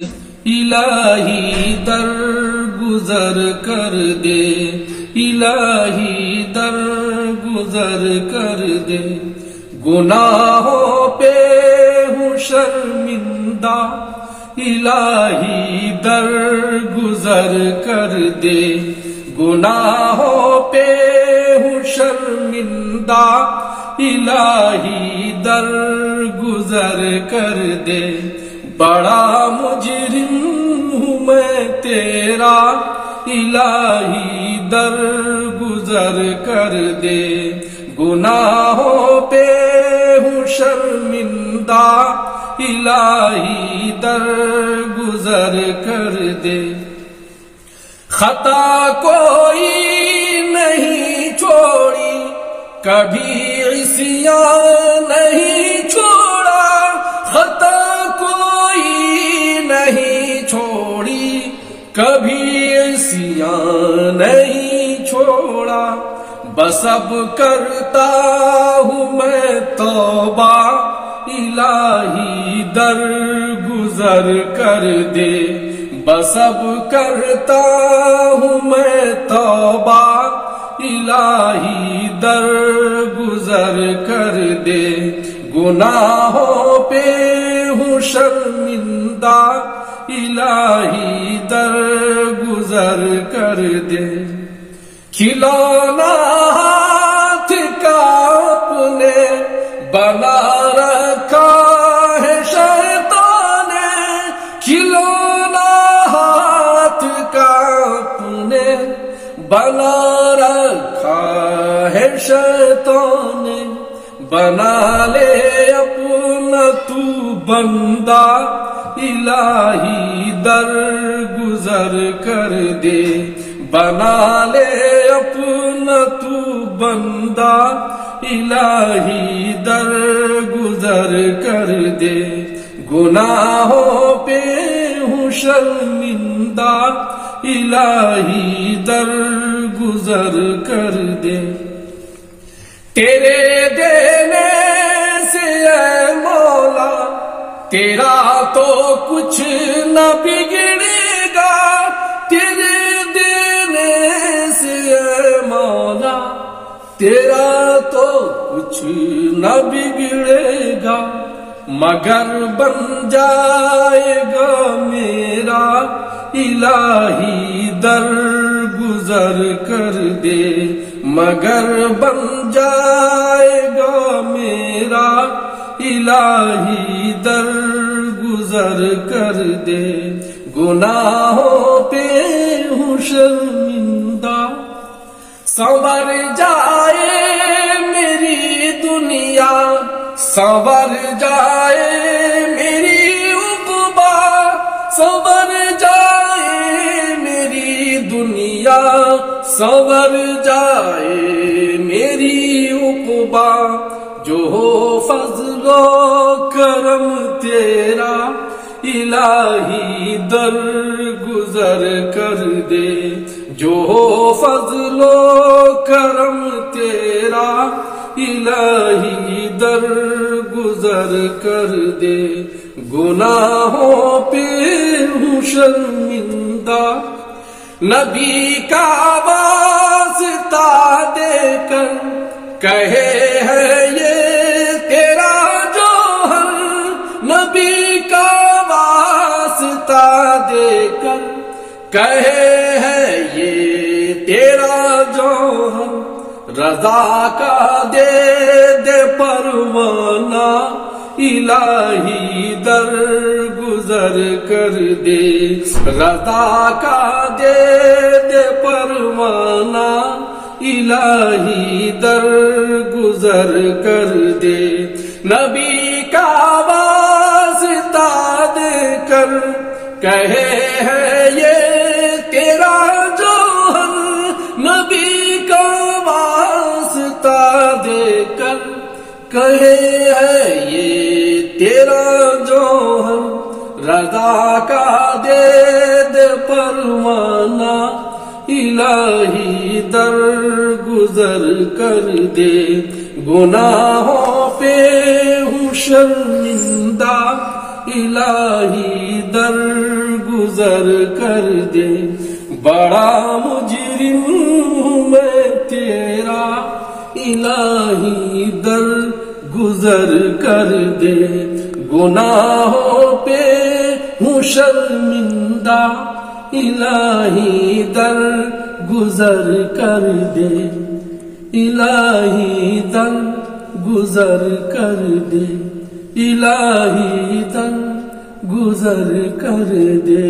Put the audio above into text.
الہی در گزر کر دے، الہی در گزر کر دے، گناہوں پہ ہوں شرمندہ، الہی در گزر کر دے، گناہوں پہ ہوں شرمندہ، الہی در گزر کر دے، بڑا مجرم ہوں میں تیرا، الہی در گزر کر دے، گناہوں پہ ہوں شرمندہ، الہی در گزر کر دے، خطا کوئی نہیں چھوڑی، کبھی عصیان نہیں چھوڑا، خطا کوئی نہیں چھوڑی، کبھی عصیان نہیں چھوڑا، بس اب کرتا ہوں میں توبہ، الہی در گزر کر دے، بس اب کرتا ہوں میں توبہ، الہی در گزر کر دے، گناہوں پہ ہوں شرمندہ، الہی در گزر کر دے، کھلونا ہاتھ کا اپنے بنا رکھا ہے شیطان نے، کھلونا ہاتھ کا اپنے بنا رکھا ہے شیطان نے، بنا لے اپنا تو بندہ، الہی در گزر کر دے، بنا لے اپنا تو بندہ، الہی در گزر کر دے، گناہوں پہ ہوں شرمندہ، الہی در گزر کر دے، تیرے دینے سے اے مولا تیرا تو کچھ نہ بگڑے گا، تیرے دینے سے اے مولا تیرا تو کچھ نہ بگڑے گا، مگر بن جائے گا میرا، الہی در گزر کر دے، مگر بن جائے گا میرا، الہی در گزر کر دے، گناہوں پہ ہوں شرمندہ، سنور جائے میری دنیا، سنور جائے میری عقبہ، سنور جائے میری دنیا، سنور جائے میری عقبہ، جو ہو فضل و کرم تیرا، الہی در گزر کر دے، جو ہو فضل و کرم تیرا، الہی در گزر کر دے، گناہوں پہ ہوں شرمندہ، نبی کا واسطہ دے کر کہے ہے یہ تیرا جوہر، نبی کا واسطہ دے کر کہے ہے یہ تیرا جوہر، رضا کا دے دے پروانہ، الہی در گزر کر دے، رضا کا دے دے پروانہ، الہی در گزر کر دے، نبی کا واسطہ دے کر کہے ہے یہ تیرا جوہر، نبی کا واسطہ دے کر کہے ہے یہ تیرا جوہر، رضا کا دے دے پروانہ، الہی در گزر کر دے، گناہوں پہ ہوں شرمندہ، الہی در گزر کر دے، بڑا مجرم ہوں میں تیرا، الہی در گزر کر دے، گناہوں پہ ہوں شرمندہ، الہی در گزر کر دے، الہی در گزر کر دے، الہی در گزر کر دے۔